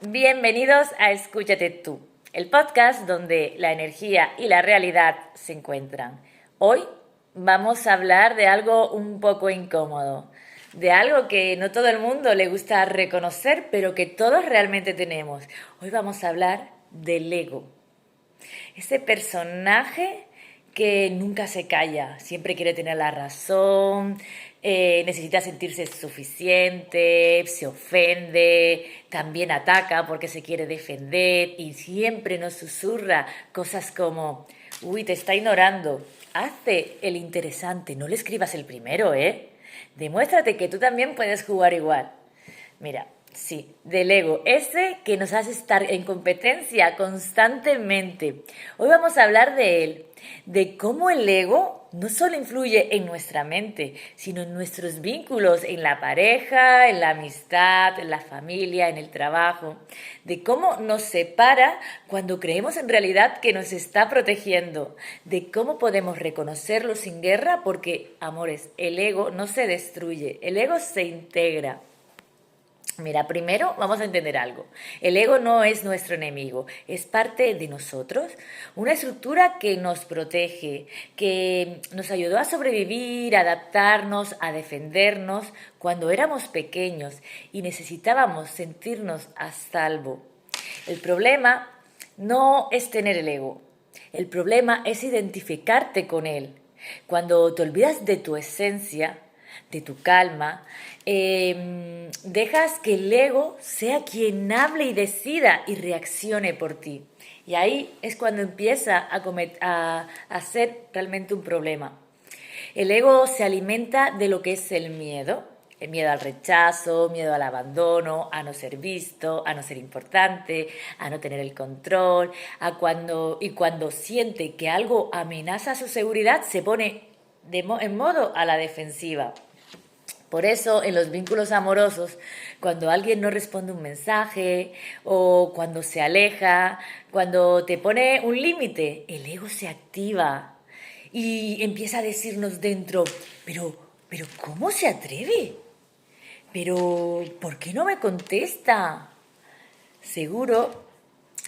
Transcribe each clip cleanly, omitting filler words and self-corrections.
Bienvenidos a Escúchate tú, el podcast donde la energía y la realidad se encuentran. Hoy vamos a hablar de algo un poco incómodo, de algo que no todo el mundo le gusta reconocer, pero que todos realmente tenemos. Hoy vamos a hablar del ego, ese personaje que nunca se calla, siempre quiere tener la razón, necesita sentirse suficiente, se ofende, también ataca porque se quiere defender y siempre nos susurra cosas como, uy, te está ignorando, hazte el interesante, no le escribas el primero, ¿eh? Demuéstrate que tú también puedes jugar igual. Mira, sí, del ego, ese que nos hace estar en competencia constantemente. Hoy vamos a hablar de él, de cómo el ego no solo influye en nuestra mente, sino en nuestros vínculos, en la pareja, en la amistad, en la familia, en el trabajo, de cómo nos separa cuando creemos en realidad que nos está protegiendo, de cómo podemos reconocerlo sin guerra, porque, amores, el ego no se destruye, el ego se integra. Mira, primero vamos a entender algo. El ego no es nuestro enemigo, es parte de nosotros, una estructura que nos protege, que nos ayudó a sobrevivir, a adaptarnos, a defendernos cuando éramos pequeños y necesitábamos sentirnos a salvo. El problema no es tener el ego, el problema es identificarte con él. Cuando te olvidas de tu esencia, de tu calma, dejas que el ego sea quien hable y decida y reaccione por ti. Y ahí es cuando empieza a ser realmente un problema. El ego se alimenta de lo que es el miedo al rechazo, miedo al abandono, a no ser visto, a no ser importante, a no tener el control, y cuando siente que algo amenaza su seguridad, se pone en modo a la defensiva. Por eso, en los vínculos amorosos, cuando alguien no responde un mensaje o cuando se aleja, cuando te pone un límite, el ego se activa y empieza a decirnos dentro, pero ¿cómo se atreve? Pero ¿por qué no me contesta? Seguro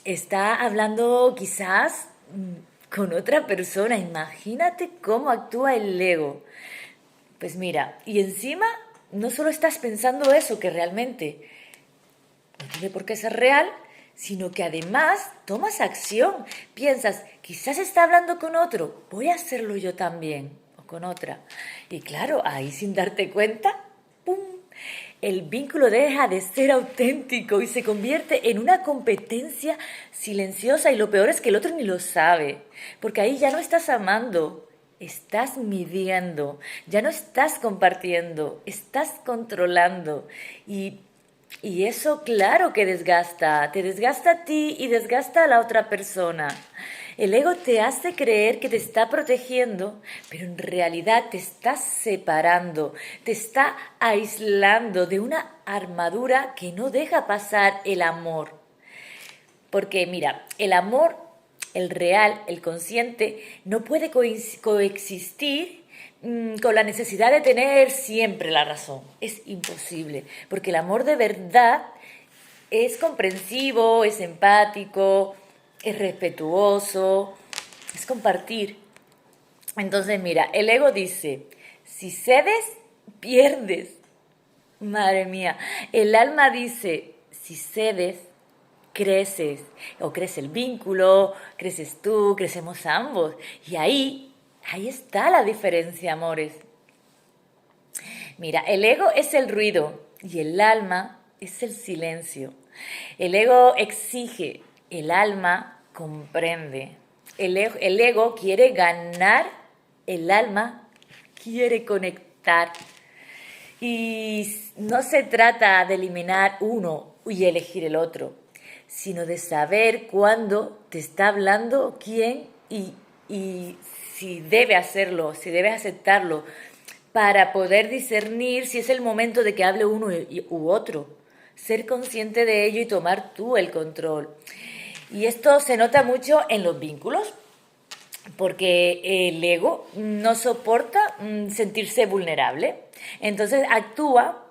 está hablando quizás con otra persona. Imagínate cómo actúa el ego. Pues mira, y encima no solo estás pensando eso, que realmente no tiene por qué ser real, sino que además tomas acción. Piensas, quizás está hablando con otro, voy a hacerlo yo también, o con otra. Y claro, ahí sin darte cuenta, ¡pum! El vínculo deja de ser auténtico y se convierte en una competencia silenciosa y lo peor es que el otro ni lo sabe, porque ahí ya no estás amando, estás midiendo, ya no estás compartiendo, estás controlando y eso claro que desgasta, te desgasta a ti y desgasta a la otra persona. El ego te hace creer que te está protegiendo, pero en realidad te está separando, te está aislando de una armadura que no deja pasar el amor. Porque mira, el amor, el real, el consciente, no puede coexistir con la necesidad de tener siempre la razón. Es imposible, porque el amor de verdad es comprensivo, es empático, es respetuoso, es compartir. Entonces, mira, el ego dice, si cedes, pierdes. Madre mía, el alma dice, si cedes, creces, o crece el vínculo, creces tú, crecemos ambos. Y ahí está la diferencia, amores. Mira, el ego es el ruido y el alma es el silencio. El ego exige, el alma comprende. El ego quiere ganar, el alma quiere conectar. Y no se trata de eliminar uno y elegir el otro, sino de saber cuándo te está hablando quién y si debe hacerlo, si debe aceptarlo, para poder discernir si es el momento de que hable uno u otro. Ser consciente de ello y tomar tú el control. Y esto se nota mucho en los vínculos, porque el ego no soporta sentirse vulnerable. Entonces actúa,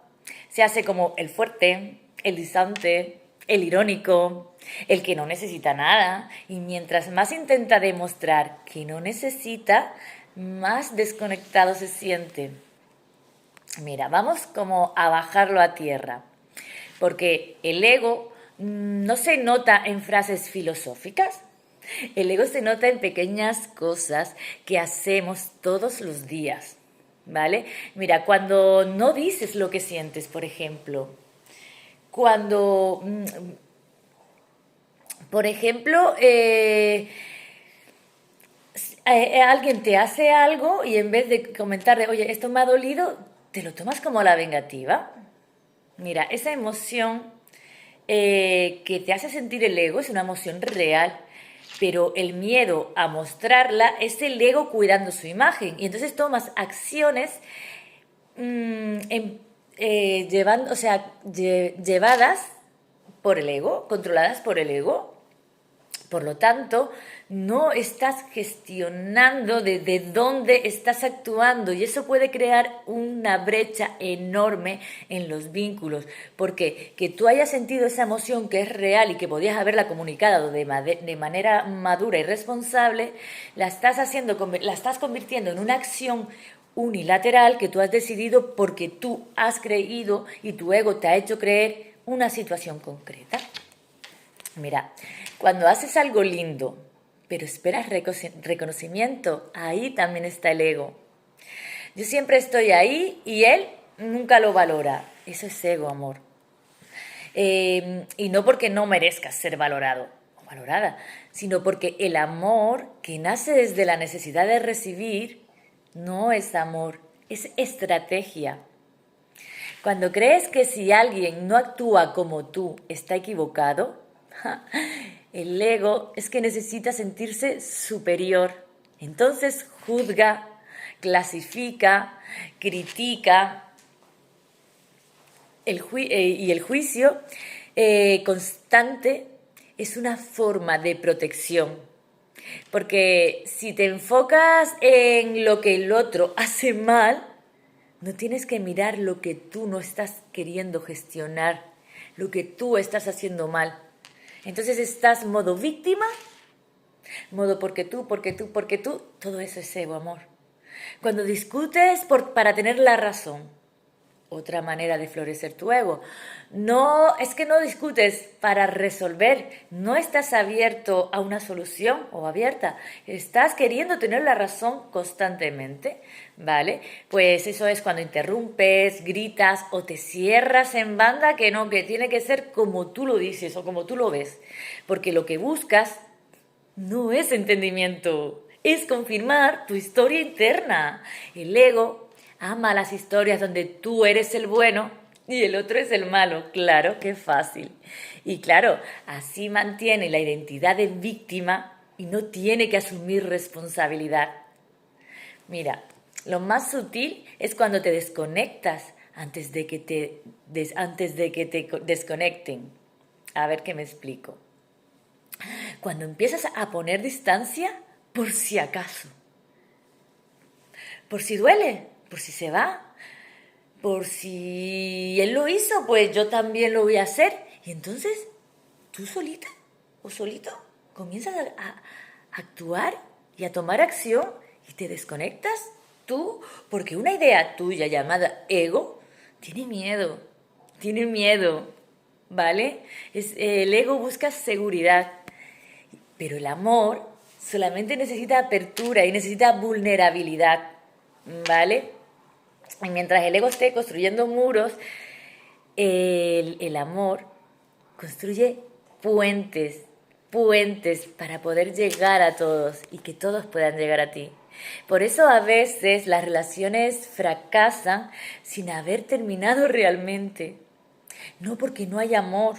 se hace como el fuerte, el distante, el irónico, el que no necesita nada. Y mientras más intenta demostrar que no necesita, más desconectado se siente. Mira, vamos como a bajarlo a tierra, porque el ego no se nota en frases filosóficas, el ego se nota en pequeñas cosas que hacemos todos los días, ¿vale? Mira, cuando no dices lo que sientes, por ejemplo, cuando, por ejemplo, alguien te hace algo y en vez de comentarle, oye, esto me ha dolido, te lo tomas como la vengativa. Mira, esa emoción que te hace sentir el ego es una emoción real, pero el miedo a mostrarla es el ego cuidando su imagen. Y entonces tomas acciones llevando, o sea, llevadas por el ego, controladas por el ego. Por lo tanto, no estás gestionando desde dónde estás actuando y eso puede crear una brecha enorme en los vínculos, porque que tú hayas sentido esa emoción que es real y que podías haberla comunicado de manera madura y responsable, la estás convirtiendo en una acción unilateral que tú has decidido porque tú has creído y tu ego te ha hecho creer una situación concreta. Mira, cuando haces algo lindo, pero esperas reconocimiento, ahí también está el ego. Yo siempre estoy ahí y él nunca lo valora. Eso es ego, amor. Y no porque no merezcas ser valorado o valorada, sino porque el amor que nace desde la necesidad de recibir no es amor, es estrategia. Cuando crees que si alguien no actúa como tú está equivocado, el ego es que necesita sentirse superior. Entonces juzga, clasifica, critica. Y el juicio constante es una forma de protección. Porque si te enfocas en lo que el otro hace mal, no tienes que mirar lo que tú no estás queriendo gestionar, lo que tú estás haciendo mal. Entonces estás modo víctima, modo porque tú, todo eso es ego, amor. Cuando discutes para tener la razón, otra manera de florecer tu ego. No, es que no discutes para resolver, no estás abierto a una solución o abierta, estás queriendo tener la razón constantemente, ¿vale? Pues eso es cuando interrumpes, gritas o te cierras en banda, que no, que tiene que ser como tú lo dices o como tú lo ves, porque lo que buscas no es entendimiento, es confirmar tu historia interna. El ego ama las historias donde tú eres el bueno y el otro es el malo. Claro, qué fácil. Y claro, así mantiene la identidad de víctima y no tiene que asumir responsabilidad. Mira, lo más sutil es cuando te desconectas antes de que te desconecten. A ver qué me explico. Cuando empiezas a poner distancia por si acaso, por si duele, por si se va, por si él lo hizo, pues yo también lo voy a hacer. Y entonces tú solita o solito comienzas a actuar y a tomar acción y te desconectas tú, porque una idea tuya llamada ego tiene miedo, ¿vale? El ego busca seguridad, pero el amor solamente necesita apertura y necesita vulnerabilidad, ¿vale? Y mientras el ego esté construyendo muros, el amor construye puentes para poder llegar a todos y que todos puedan llegar a ti. Por eso a veces las relaciones fracasan sin haber terminado realmente. No porque no hay amor,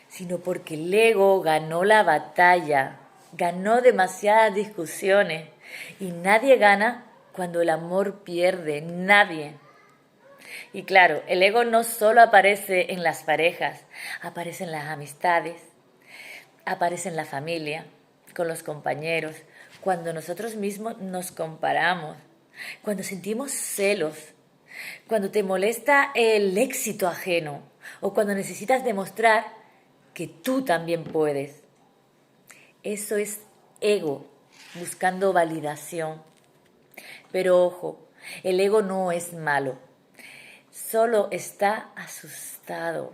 sino porque el ego ganó la batalla, ganó demasiadas discusiones y nadie gana cuando el amor pierde, nadie. Y claro, el ego no solo aparece en las parejas, aparece en las amistades, aparece en la familia, con los compañeros, cuando nosotros mismos nos comparamos, cuando sentimos celos, cuando te molesta el éxito ajeno o cuando necesitas demostrar que tú también puedes. Eso es ego, buscando validación. Pero ojo, el ego no es malo, solo está asustado.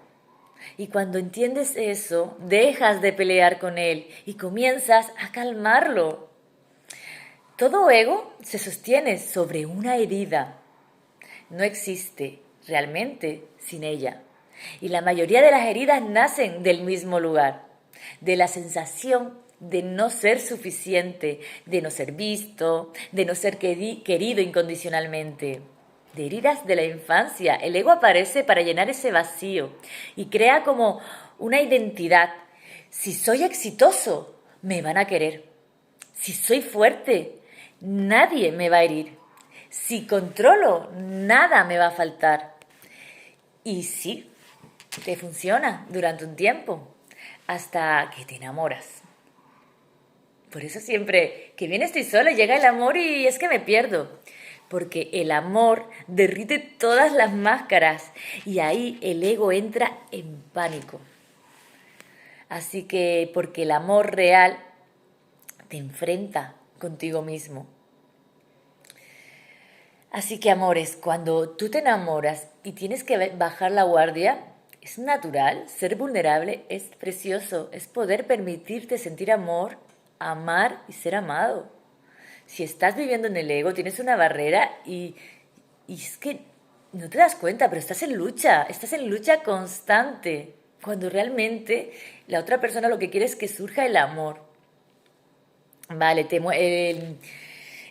Y cuando entiendes eso, dejas de pelear con él y comienzas a calmarlo. Todo ego se sostiene sobre una herida. No existe realmente sin ella. Y la mayoría de las heridas nacen del mismo lugar, de la sensación de no ser suficiente, de no ser visto, de no ser querido incondicionalmente. De heridas de la infancia, el ego aparece para llenar ese vacío y crea como una identidad. Si soy exitoso, me van a querer. Si soy fuerte, nadie me va a herir. Si controlo, nada me va a faltar. Y sí, te funciona durante un tiempo, hasta que te enamoras. Por eso siempre que bien estoy sola llega el amor y es que me pierdo. Porque el amor derrite todas las máscaras y ahí el ego entra en pánico. Así que porque el amor real te enfrenta contigo mismo. Así que amores, cuando tú te enamoras y tienes que bajar la guardia, es natural, ser vulnerable es precioso, es poder permitirte sentir amor, amar y ser amado. Si estás viviendo en el ego, tienes una barrera y es que no te das cuenta, pero estás en lucha constante, cuando realmente la otra persona lo que quiere es que surja el amor. Vale,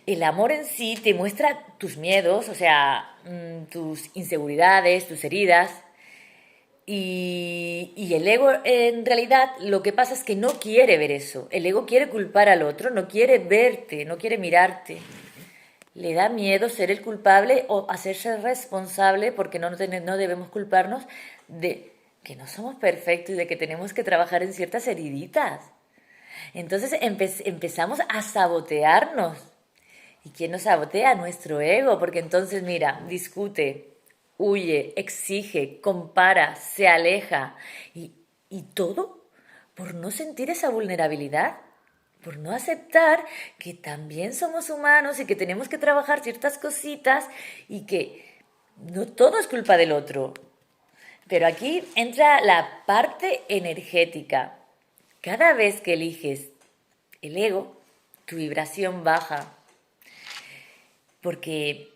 el amor en sí te muestra tus miedos, o sea, tus inseguridades, tus heridas. Y el ego en realidad lo que pasa es que no quiere ver eso. El ego quiere culpar al otro, no quiere verte, no quiere mirarte. Le da miedo ser el culpable o hacerse responsable porque no debemos culparnos de que no somos perfectos y de que tenemos que trabajar en ciertas heriditas. Entonces empezamos a sabotearnos. ¿Y quién nos sabotea? Nuestro ego, porque entonces mira, discute, huye, exige, compara, se aleja. Y todo por no sentir esa vulnerabilidad, por no aceptar que también somos humanos y que tenemos que trabajar ciertas cositas y que no todo es culpa del otro. Pero aquí entra la parte energética. Cada vez que eliges el ego, tu vibración baja. Porque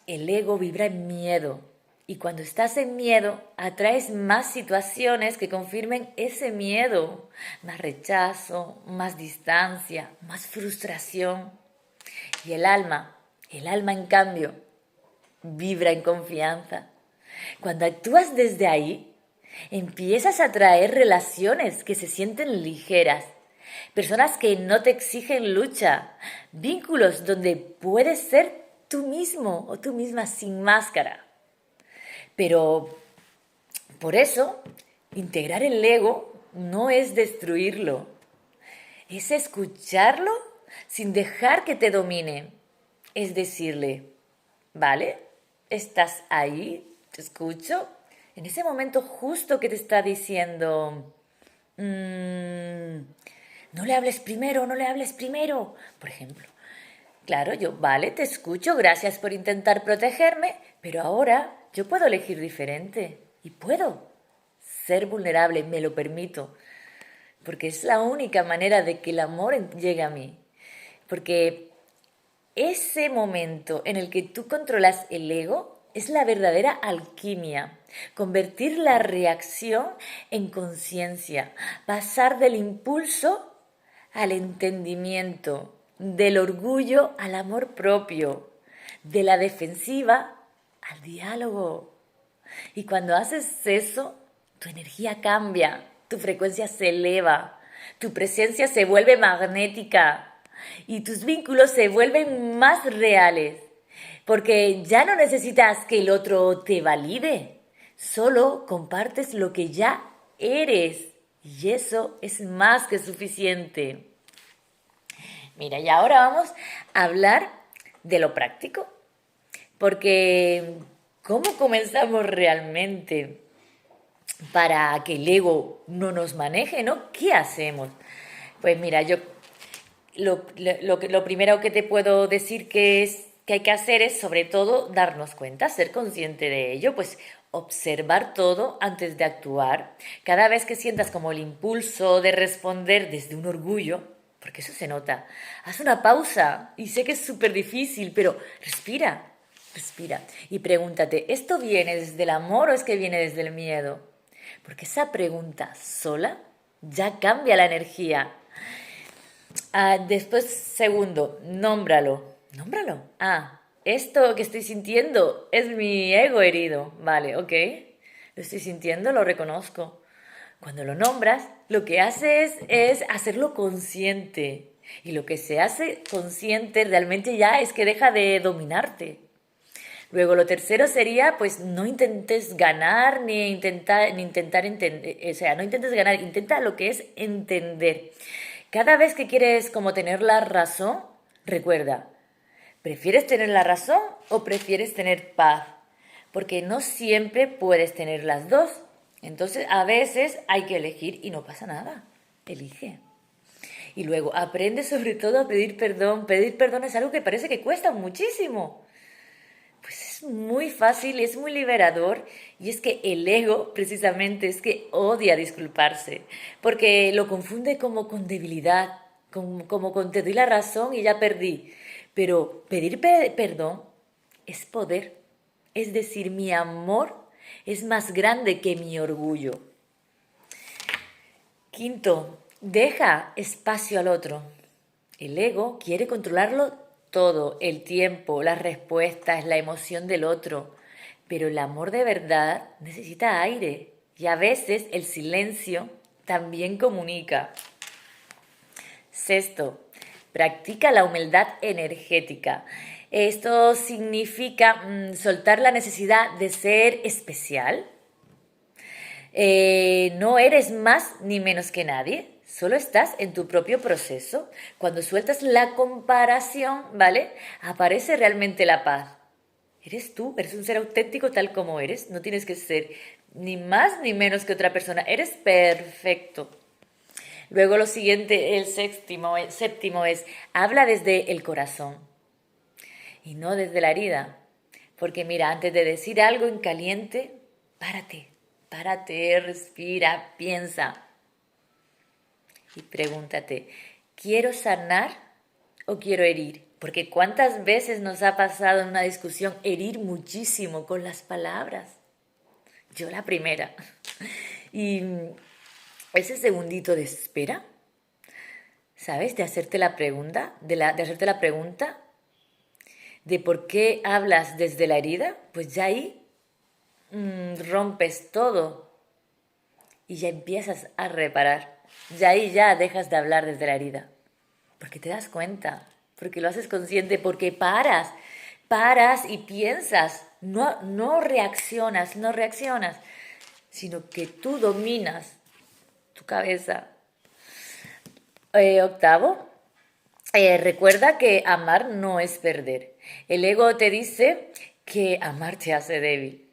el ego vibra en miedo. Y cuando estás en miedo, atraes más situaciones que confirmen ese miedo. Más rechazo, más distancia, más frustración. Y el alma en cambio, vibra en confianza. Cuando actúas desde ahí, empiezas a atraer relaciones que se sienten ligeras, personas que no te exigen lucha, vínculos donde puedes ser tú mismo o tú misma sin máscara. Pero por eso, integrar el ego no es destruirlo, es escucharlo sin dejar que te domine. Es decirle, vale, estás ahí, te escucho. En ese momento justo que te está diciendo, no le hables primero, no le hables primero, por ejemplo. Claro, yo, vale, te escucho, gracias por intentar protegerme, pero ahora yo puedo elegir diferente y puedo ser vulnerable, me lo permito, porque es la única manera de que el amor llegue a mí. Porque ese momento en el que tú controlas el ego es la verdadera alquimia. Convertir la reacción en conciencia, pasar del impulso al entendimiento, del orgullo al amor propio, de la defensiva al diálogo. Y cuando haces eso, tu energía cambia, tu frecuencia se eleva, tu presencia se vuelve magnética y tus vínculos se vuelven más reales, porque ya no necesitas que el otro te valide, solo compartes lo que ya eres y eso es más que suficiente. Mira, y ahora vamos a hablar de lo práctico, porque ¿cómo comenzamos realmente? para que el ego no nos maneje, ¿no? ¿Qué hacemos? Pues mira, yo lo primero que te puedo decir que hay que hacer es sobre todo darnos cuenta, ser consciente de ello, pues observar todo antes de actuar. Cada vez que sientas como el impulso de responder desde un orgullo, porque eso se nota, haz una pausa y sé que es súper difícil, pero respira, respira y pregúntate, ¿esto viene desde el amor o es que viene desde el miedo? Porque esa pregunta sola ya cambia la energía. Después, segundo, nómbralo. Nómbralo. Esto que estoy sintiendo es mi ego herido. Vale, ok. Lo estoy sintiendo, lo reconozco. Cuando lo nombras, lo que haces es hacerlo consciente. Y lo que se hace consciente realmente ya es que deja de dominarte. Luego lo tercero sería, pues no intentes ganar ni intentar entender, o sea, no intentes ganar, intenta lo que es entender. Cada vez que quieres como tener la razón, recuerda, ¿prefieres tener la razón o prefieres tener paz? Porque no siempre puedes tener las dos. Entonces, a veces hay que elegir y no pasa nada. Elige. Y luego aprende sobre todo a pedir perdón. Pedir perdón es algo que parece que cuesta muchísimo. Pues es muy fácil, es muy liberador y es que el ego precisamente es que odia disculparse porque lo confunde como con debilidad, como con te doy la razón y ya perdí. Pero pedir perdón es poder, es decir, mi amor es más grande que mi orgullo. Quinto, deja espacio al otro. El ego quiere controlarlo todo, el tiempo, las respuestas, la emoción del otro. Pero el amor de verdad necesita aire y a veces el silencio también comunica. Sexto, practica la humildad energética. Esto significa soltar la necesidad de ser especial. No eres más ni menos que nadie, solo estás en tu propio proceso. Cuando sueltas la comparación, ¿vale? Aparece realmente la paz. Eres tú, eres un ser auténtico tal como eres, no tienes que ser ni más ni menos que otra persona, eres perfecto. Luego lo siguiente, el séptimo es, habla desde el corazón y no desde la herida. Porque mira, antes de decir algo en caliente, párate, párate, respira, piensa y pregúntate, ¿quiero sanar o quiero herir? Porque cuántas veces nos ha pasado en una discusión herir muchísimo con las palabras. Yo la primera. Y ese segundito de espera, ¿sabes? De hacerte la pregunta, de hacerte la pregunta de por qué hablas desde la herida, pues ya ahí rompes todo y ya empiezas a reparar. Ya ahí ya dejas de hablar desde la herida. Porque te das cuenta, porque lo haces consciente, porque paras y piensas, no reaccionas, sino que tú dominas tu cabeza. Octavo, recuerda que amar no es perder. El ego te dice que amar te hace débil.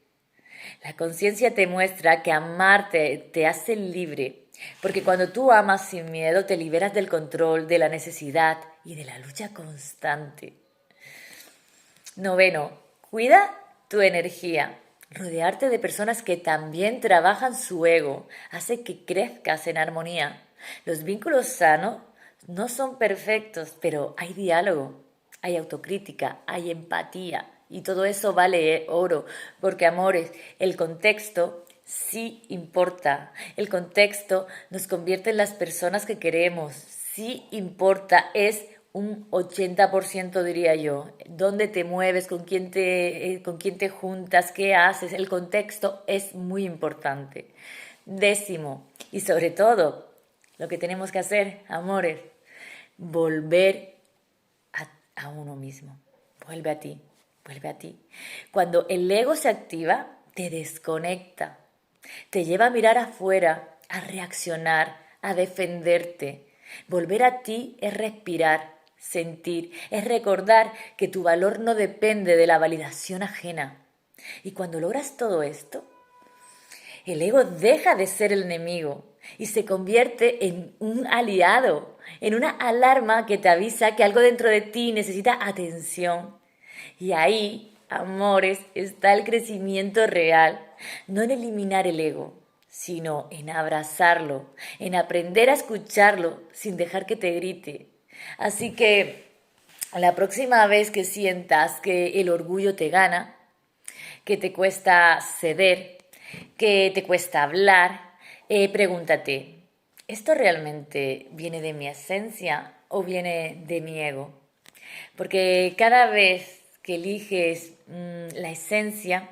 La conciencia te muestra que amarte te hace libre, porque cuando tú amas sin miedo te liberas del control, de la necesidad y de la lucha constante. Noveno, cuida tu energía. Rodearte de personas que también trabajan su ego hace que crezcas en armonía. Los vínculos sanos no son perfectos, pero hay diálogo, hay autocrítica, hay empatía y todo eso vale oro, porque amores, el contexto sí importa. El contexto nos convierte en las personas que queremos, sí importa, es un 80% diría yo. ¿Dónde te mueves? Con quién te juntas? ¿Qué haces? El contexto es muy importante. Décimo, y sobre todo, lo que tenemos que hacer, amores, volver a uno mismo. Vuelve a ti, vuelve a ti. Cuando el ego se activa, te desconecta. Te lleva a mirar afuera, a reaccionar, a defenderte. Volver a ti es respirar, sentir, es recordar que tu valor no depende de la validación ajena. Y cuando logras todo esto, el ego deja de ser el enemigo y se convierte en un aliado, en una alarma que te avisa que algo dentro de ti necesita atención. Y ahí, amores, está el crecimiento real, no en eliminar el ego, sino en abrazarlo, en aprender a escucharlo sin dejar que te grite. Así que la próxima vez que sientas que el orgullo te gana, que te cuesta ceder, que te cuesta hablar, pregúntate, ¿esto realmente viene de mi esencia o viene de mi ego? Porque cada vez que eliges la esencia,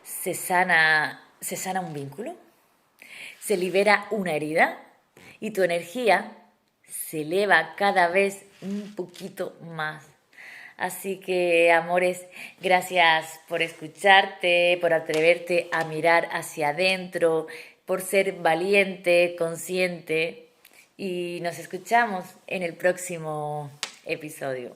se sana un vínculo, se libera una herida y tu energía se eleva cada vez un poquito más. Así que, amores, gracias por escucharte, por atreverte a mirar hacia adentro, por ser valiente, consciente y nos escuchamos en el próximo episodio.